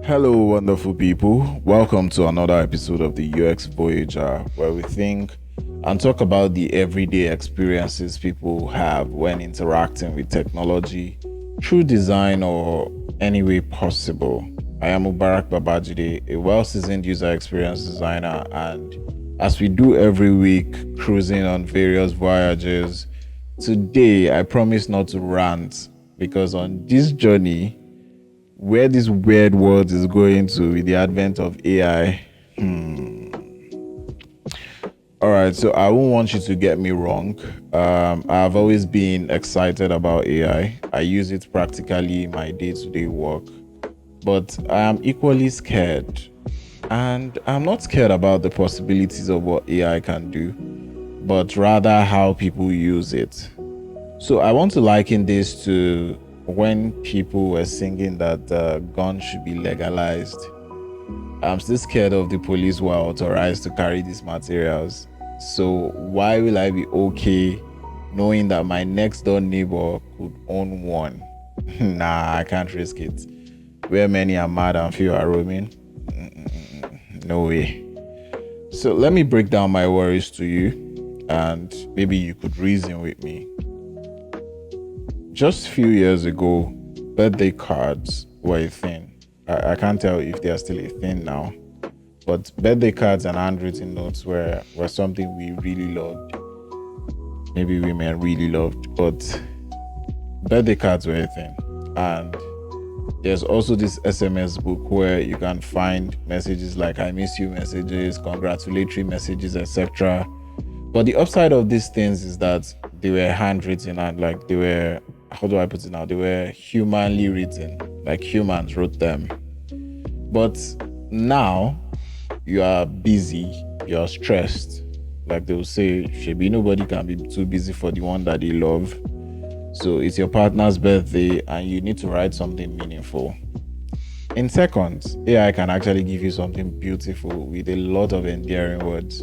Hello, wonderful people. Welcome to another episode of the UX Voyager, where we think and talk about the everyday experiences people have when interacting with technology through design or any way possible. I am Mubarak Babajide, a well seasoned user experience designer, and as we do every week, cruising on various voyages, today I promise not to rant because on this journey, where this weird world is going to with the advent of AI. All right, so I won't want you to get me wrong. I've always been excited about AI. I use it practically in my day-to-day work, but I am equally scared. And I'm not scared about the possibilities of what AI can do, but rather how people use it. So I want to liken this to when people were singing that guns should be legalized. I'm still scared of the police who are authorized to carry these materials. So why will I be okay knowing that my next door neighbor could own one? Nah, I can't risk it. Where many are mad and few are roaming? No way. So let me break down my worries to you and maybe you could reason with me. Just a few years ago, birthday cards were a thing. I can't tell if they are still a thing now, but birthday cards and handwritten notes were something we really loved. Maybe women really loved, but birthday cards were a thing. And there's also this SMS book where you can find messages like I miss you messages, congratulatory messages, etc. But the upside of these things is that they were handwritten and like they were, how do I put it now? They were humanly written, like humans wrote them. But now you are busy, you're stressed. Like they will say, Shebi, nobody can be too busy for the one that they love. So it's your partner's birthday and you need to write something meaningful. In seconds, AI can actually give you something beautiful with a lot of endearing words.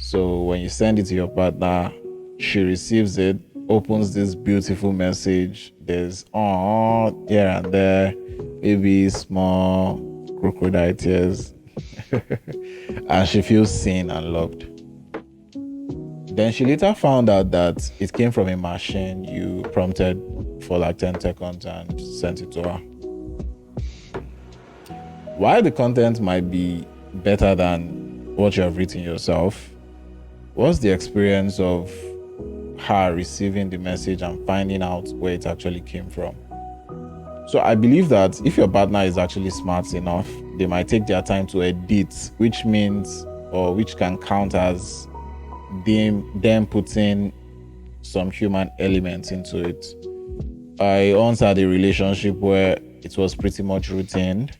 So when you send it to your partner, she receives it, opens this beautiful message. There's here and there, maybe small crocodile tears, and she feels seen and loved. Then she later found out that it came from a machine you prompted for like 10 seconds and sent it to her. While the content might be better than what you have written yourself, what's the experience of her receiving the message and finding out where it actually came from? So I believe that if your partner is actually smart enough, they might take their time to edit, which means or which can count as them putting some human elements into it. I once had a relationship where it was pretty much routine.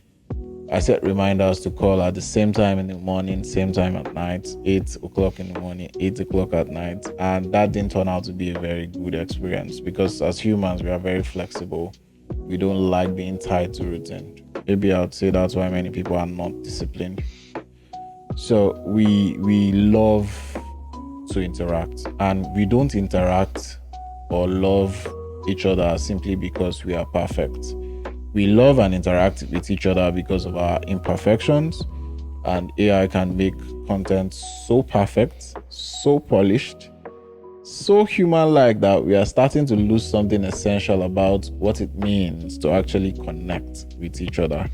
I set reminders to call at the same time in the morning, same time at night, 8 o'clock in the morning, 8 o'clock at night. And that didn't turn out to be a very good experience because as humans, we are very flexible. We don't like being tied to routine. Maybe I would say that's why many people are not disciplined. So we love to interact, and we don't interact or love each other simply because we are perfect. We love and interact with each other because of our imperfections, and AI can make content so perfect, so polished, so human-like that we are starting to lose something essential about what it means to actually connect with each other.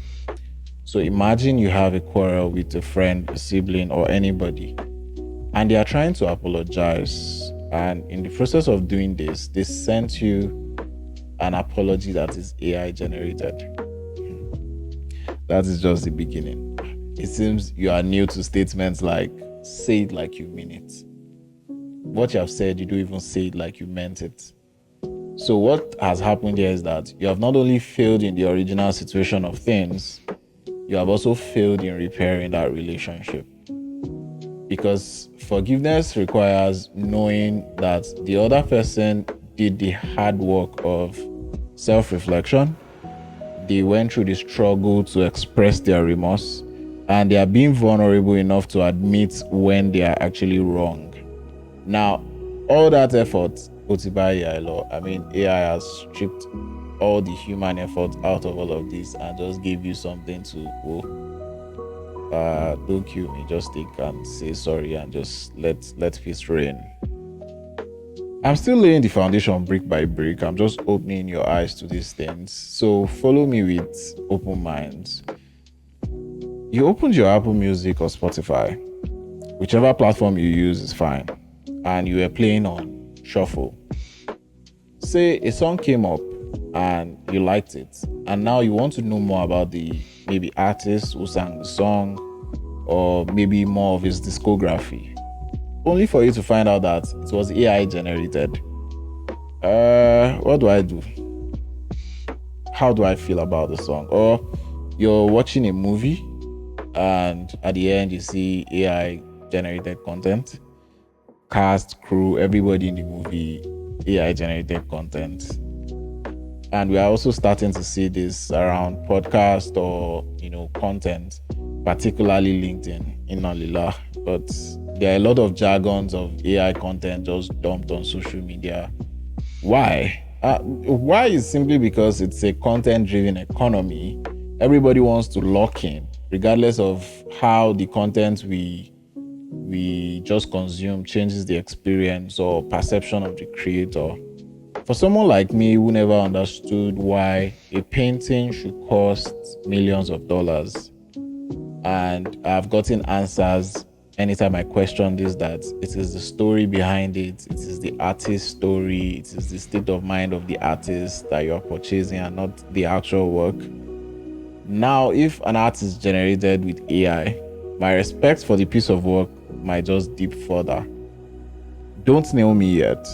So imagine you have a quarrel with a friend, a sibling, or anybody, and they are trying to apologize. And in the process of doing this, they sent you an apology that is AI generated. That is just the beginning. It seems you are new to statements like, say it like you mean it. What you have said, you don't even say it like you meant it. So what has happened here is that you have not only failed in the original situation of things, you have also failed in repairing that relationship. Because forgiveness requires knowing that the other person did the hard work of self-reflection. They went through the struggle to express their remorse, and they are being vulnerable enough to admit when they are actually wrong. Now, all that effort, AI has stripped all the human effort out of all of this and just give you something to don't kill me, just take and say sorry and just let peace reign. I'm still laying the foundation brick by brick. I'm just opening your eyes to these things. So follow me with open minds. You opened your Apple Music or Spotify, whichever platform you use is fine, and you were playing on shuffle. Say a song came up and you liked it, and now you want to know more about the maybe artist who sang the song, or maybe more of his discography, only for you to find out that it was AI generated. What do I do? How do I feel about the song? Or you're watching a movie and at the end you see AI generated content, cast, crew, everybody in the movie, AI generated content. And we are also starting to see this around podcast or content, particularly LinkedIn, in Alila. But there are a lot of jargons of AI content just dumped on social media. Why? Why is simply because it's a content-driven economy. Everybody wants to lock in, regardless of how the content we just consume changes the experience or perception of the creator. For someone like me who never understood why a painting should cost millions of dollars, and I've gotten answers anytime I question this, that it is the story behind it, it is the artist's story, it is the state of mind of the artist that you're purchasing and not the actual work. Now, if an art is generated with AI, my respect for the piece of work might just dip further. Don't nail me yet.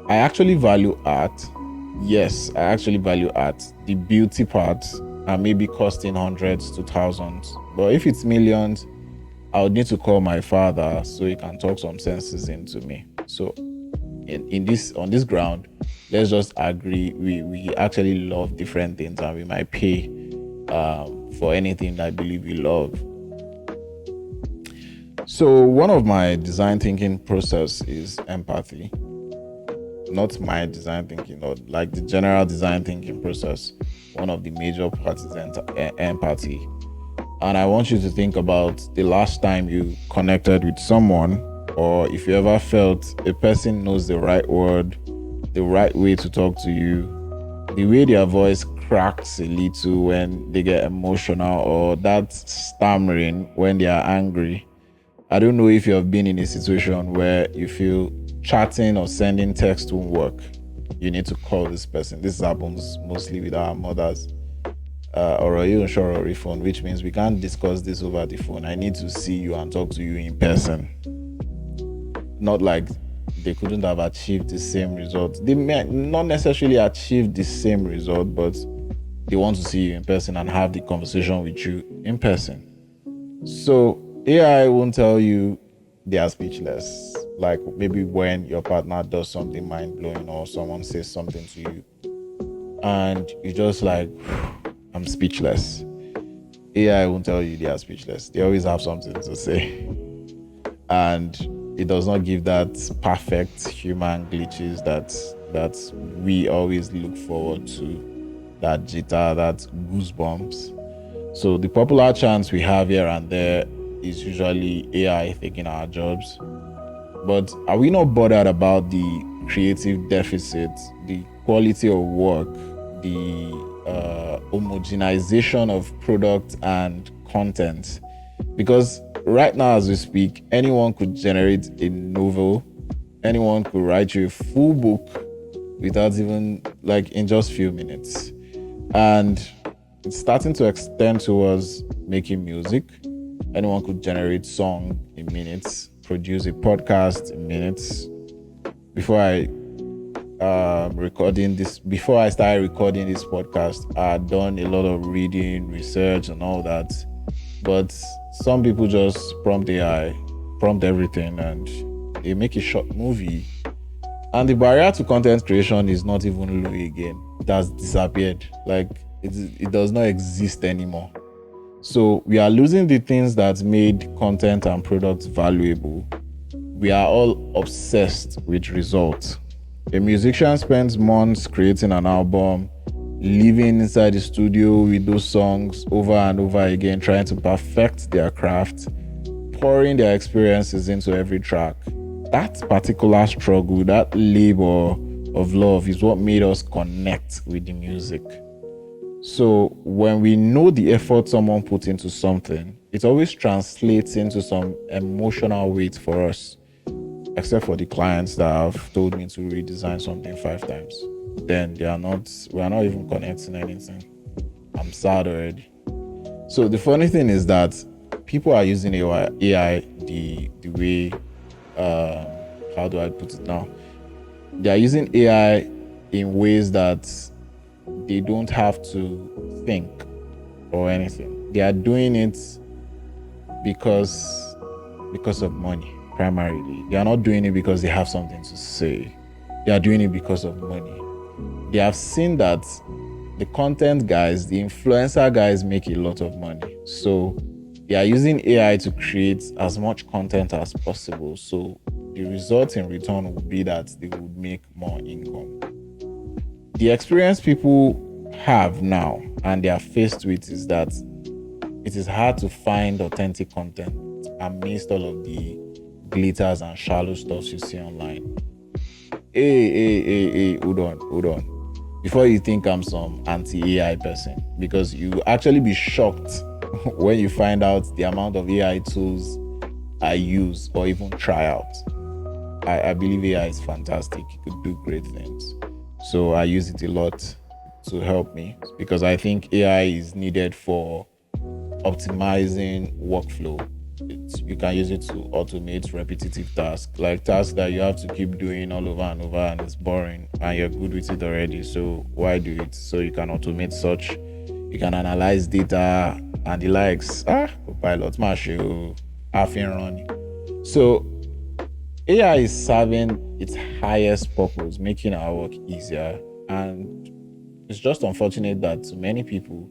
I actually value art. Yes, I actually value art. The beauty part and maybe costing hundreds to thousands. But if it's millions, I would need to call my father so he can talk some senses into me. So on this ground, let's just agree we actually love different things and we might pay for anything that I believe we love. So one of my design thinking process is empathy. Not my design thinking, or like the general design thinking process. One of the major parts is empathy. And I want you to think about the last time you connected with someone, or if you ever felt a person knows the right word, the right way to talk to you, the way their voice cracks a little when they get emotional, or that stammering when they are angry. I don't know if you have been in a situation where you feel chatting or sending text won't work. You need to call this person. This happens mostly with our mothers. Or even sure or phone, which means we can't discuss this over the phone. I need to see you and talk to you in person. Not like they couldn't have achieved the same result. They may not necessarily achieve the same result, but they want to see you in person and have the conversation with you in person. So AI won't tell you they are speechless. Like maybe when your partner does something mind-blowing or someone says something to you and you just like, I'm speechless. AI won't tell you they are speechless. They always have something to say. And it does not give that perfect human glitches that we always look forward to, that jitter, that goosebumps. So the popular chants we have here and there is usually AI taking our jobs. But are we not bothered about the creative deficit, the quality of work, the homogenization of product and content? Because right now as we speak, anyone could generate a novel, anyone could write you a full book without even in just few minutes. And it's starting to extend towards making music. Anyone could generate song in minutes, produce a podcast in minutes. Before I started recording this podcast, I had done a lot of reading, research, and all that. But some people just prompt AI, prompt everything, and they make a short movie. And the barrier to content creation is not even low again. It has disappeared. It does not exist anymore. So we are losing the things that made content and products valuable. We are all obsessed with results. A musician spends months creating an album, living inside the studio with those songs over and over again, trying to perfect their craft, pouring their experiences into every track. That particular struggle, that labor of love is what made us connect with the music. So when we know the effort someone put into something, it always translates into some emotional weight for us, except for the clients that have told me to redesign something 5 times. Then we are not even connecting anything. I'm sad already. So the funny thing is that people are using AI the way, how do I put it now? They are using AI in ways that they don't have to think or anything. They are doing it because of money primarily. They are not doing it because they have something to say. They are doing it because of money. They have seen that the content guys, the influencer guys make a lot of money. So they are using AI to create as much content as possible. So the result in return would be that they would make more income. The experience people have now and they are faced with is that it is hard to find authentic content amidst all of the glitters and shallow stuff you see online. Hey, hold on. Before you think I'm some anti-AI person, because you actually be shocked when you find out the amount of AI tools I use or even try out. I believe AI is fantastic. It could do great things. So I use it a lot to help me because I think AI is needed for optimizing workflow. You can use it to automate repetitive tasks, like tasks that you have to keep doing all over and over and it's boring and you're good with it already. So why do it? So you can automate such, you can analyze data and the likes. Pilot, Marshall, half in running. So AI is serving its highest purpose, making our work easier. And it's just unfortunate that to many people,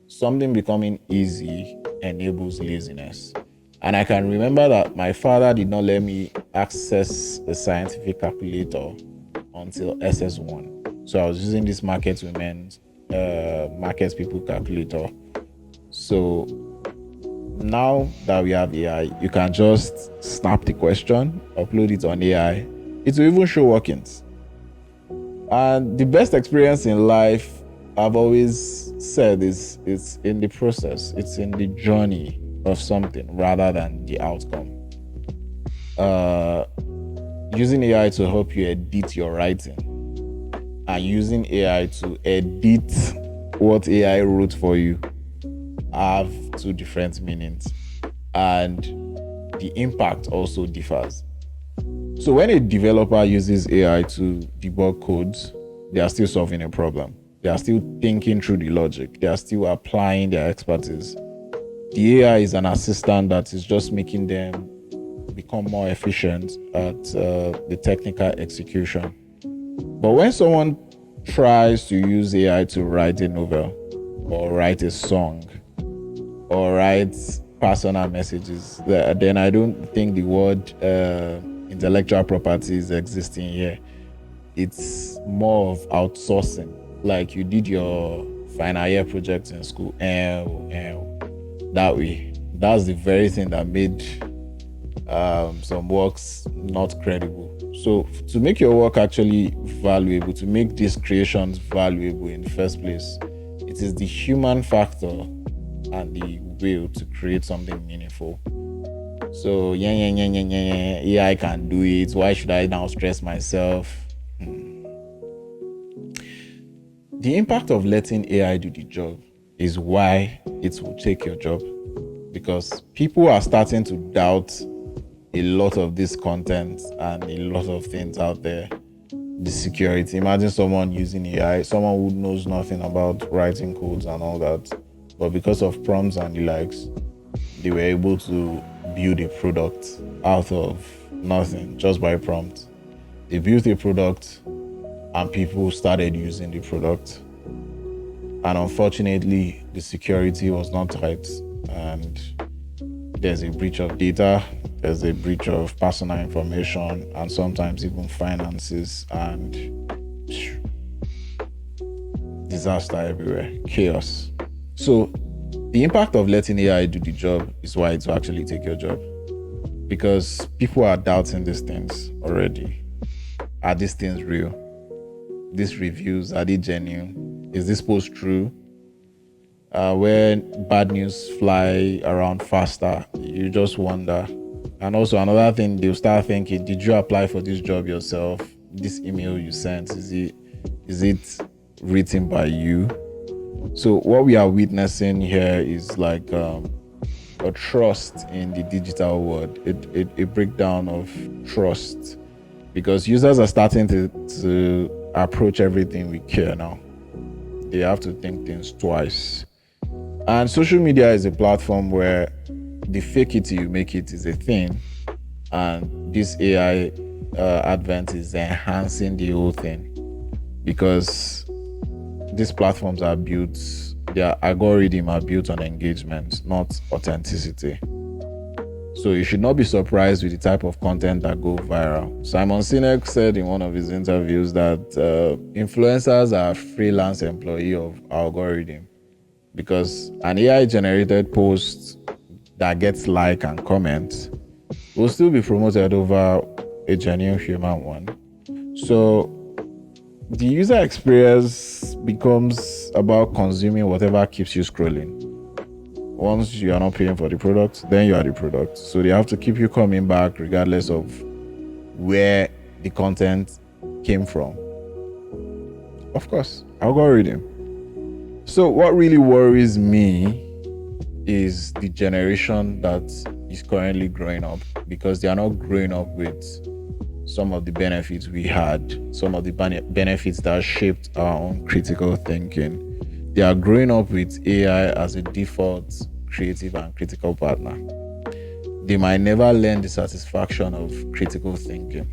something becoming easy enables laziness. And I can remember that my father did not let me access a scientific calculator until SS1. So I was using this market people calculator. So now that we have AI, you can just snap the question, upload it on AI. It will even show workings. And the best experience in life, I've always said, is it's in the process. It's in the journey of something rather than the outcome. Using AI to help you edit your writing and using AI to edit what AI wrote for you have two different meanings, and the impact also differs. So when a developer uses AI to debug codes, they are still solving a problem. They are still thinking through the logic. They are still applying their expertise. The AI is an assistant that is just making them become more efficient at the technical execution. But when someone tries to use AI to write a novel or write a song or write personal messages, then I don't think the word intellectual property is existing here. It's more of outsourcing. Like you did your final year project in school, that way. That's the very thing that made some works not credible. So to make your work actually valuable, to make these creations valuable in the first place, it is the human factor and the will to create something meaningful. So AI can do it. Why should I now stress myself? The impact of letting AI do the job is why it will take your job, because people are starting to doubt a lot of this content and a lot of things out there. The security. Imagine someone using AI, someone who knows nothing about writing codes and all that, but because of prompts and the likes, they were able to build a product out of nothing just by prompt. They built a product and people started using the product. And unfortunately, the security was not right. And there's a breach of data, there's a breach of personal information, and sometimes even finances. And disaster everywhere, chaos. So the impact of letting AI do the job is why it will actually take your job. Because people are doubting these things already. Are these things real? These reviews, are they genuine? Is this post true? When bad news fly around faster, you just wonder. And also another thing, they'll start thinking, did you apply for this job yourself? This email you sent, is it written by you? So what we are witnessing here is like a trust in the digital world, a breakdown of trust, because users are starting to approach everything with care now. They have to think things twice. And social media is a platform where the fake it till you make it is a thing, and this AI advent is enhancing the whole thing, because these platforms are built, their algorithm are built on engagement, not authenticity. So you should not be surprised with the type of content that go viral. Simon Sinek said in one of his interviews that influencers are freelance employee of algorithm, because an AI generated post that gets like and comments will still be promoted over a genuine human one. So the user experience becomes about consuming whatever keeps you scrolling. Once you are not paying for the product, then you are the product. So they have to keep you coming back regardless of where the content came from. Of course, algorithm. So what really worries me is the generation that is currently growing up, because they are not growing up with some of the benefits we had, some of the benefits that shaped our own critical thinking. They are growing up with AI as a default creative and critical partner. They might never learn the satisfaction of critical thinking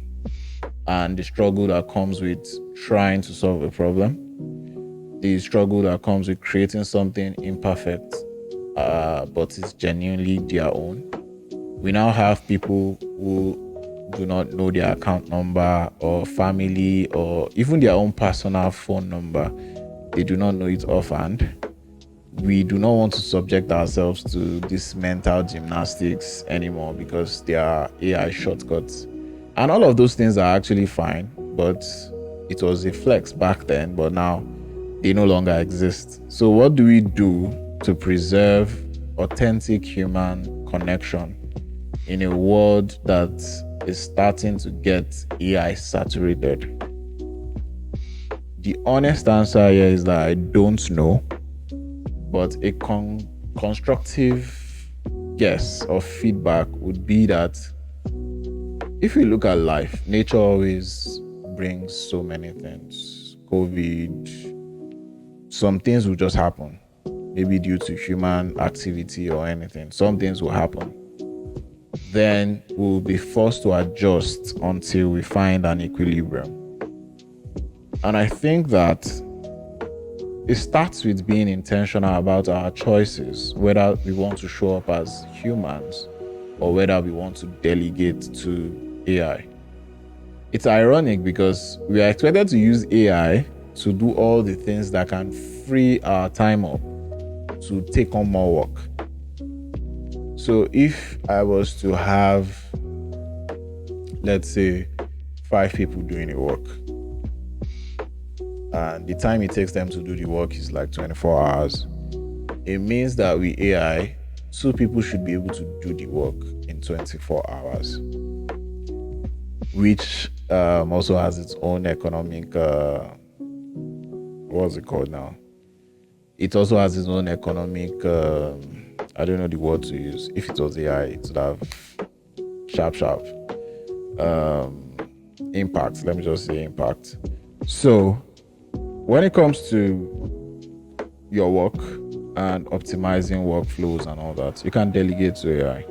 and the struggle that comes with trying to solve a problem, the struggle that comes with creating something imperfect, but it's genuinely their own. We now have people who do not know their account number or family or even their own personal phone number. They do not know it offhand. We do not want to subject ourselves to this mental gymnastics anymore because there are AI shortcuts. And all of those things are actually fine, but it was a flex back then, but now they no longer exist. So what do we do to preserve authentic human connection in a world that is starting to get AI saturated? The honest answer here is that I don't know, but a constructive guess or feedback would be that if you look at life, nature always brings so many things. COVID, some things will just happen, maybe due to human activity or anything. Some things will happen. Then we'll be forced to adjust until we find an equilibrium. And I think that it starts with being intentional about our choices, whether we want to show up as humans or whether we want to delegate to AI. It's ironic because we are expected to use AI to do all the things that can free our time up to take on more work. So if I was to have, let's say, 5 people doing the work, and the time it takes them to do the work is like 24 hours, it means that with AI, 2 people should be able to do the work in 24 hours, which also has its own economic, what's it called now? It also has its own economic, I don't know the word to use. If it was AI, it would have sharp impact. Let me just say impact. So when it comes to your work and optimizing workflows and all that, you can delegate to AI.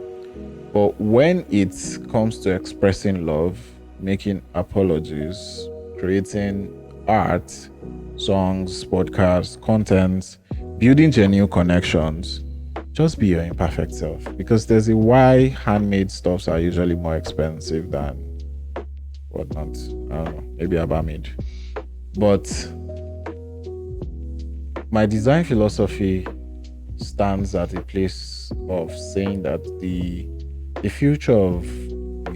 But when it comes to expressing love, making apologies, creating art, songs, podcasts, content, building genuine connections, just be your imperfect self. Because there's a why handmade stuffs are usually more expensive than whatnot. I don't know, maybe Abamid. But My design philosophy stands at a place of saying that the future of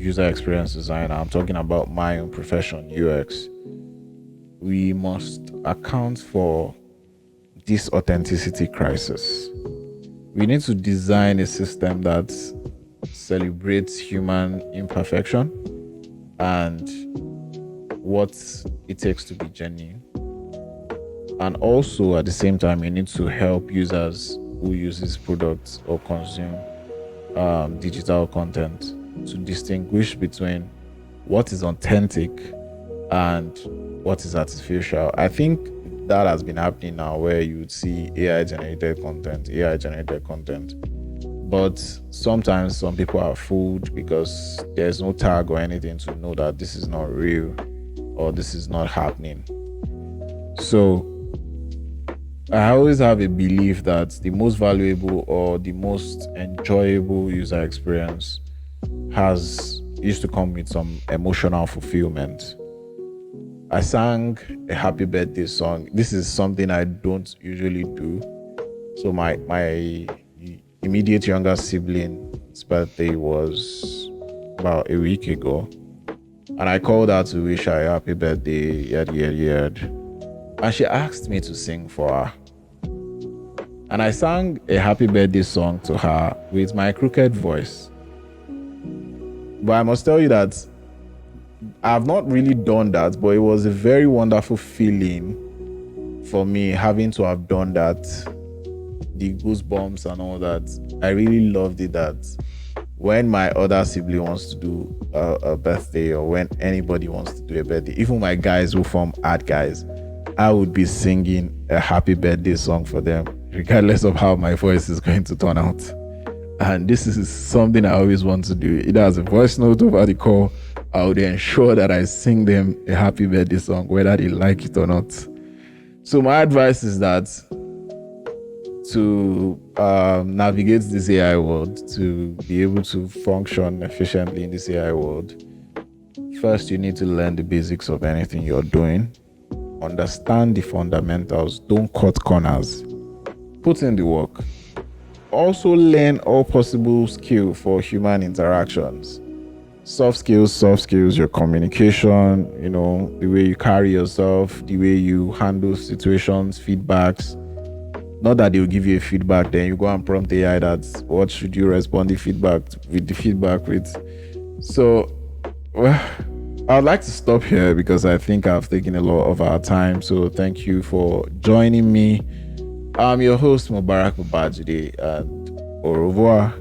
user experience design, I'm talking about my own profession, UX, we must account for this authenticity crisis. We need to design a system that celebrates human imperfection and what it takes to be genuine. And also at the same time, you need to help users who use this product or consume digital content to distinguish between what is authentic and what is artificial. I think that has been happening now where you would see AI generated content. But sometimes some people are fooled because there's no tag or anything to know that this is not real or this is not happening. So I always have a belief that the most valuable or the most enjoyable user experience used to come with some emotional fulfillment. I sang a happy birthday song. This is something I don't usually do. So my immediate younger sibling's birthday was about a week ago. And I called her to wish her a happy birthday, yada. And she asked me to sing for her. And I sang a happy birthday song to her with my crooked voice. But I must tell you that I've not really done that, but it was a very wonderful feeling for me having to have done that. The goosebumps and all that. I really loved it that when my other sibling wants to do a birthday or when anybody wants to do a birthday, even my guys who form art guys, I would be singing a happy birthday song for them, regardless of how my voice is going to turn out. And this is something I always want to do. Either as a voice note over the call, I would ensure that I sing them a happy birthday song, whether they like it or not. So my advice is that to navigate this AI world, to be able to function efficiently in this AI world, first you need to learn the basics of anything you're doing. Understand the fundamentals. Don't cut corners. Put in the work. Also learn all possible skills for human interactions. Soft skills, your communication, the way you carry yourself, the way you handle situations, feedbacks. Not that they'll give you a feedback, then you go and prompt AI that what should you respond the feedback with. So, I'd like to stop here because I think I've taken a lot of our time. So thank you for joining me. I'm your host, Mubarak Babajide, and au revoir.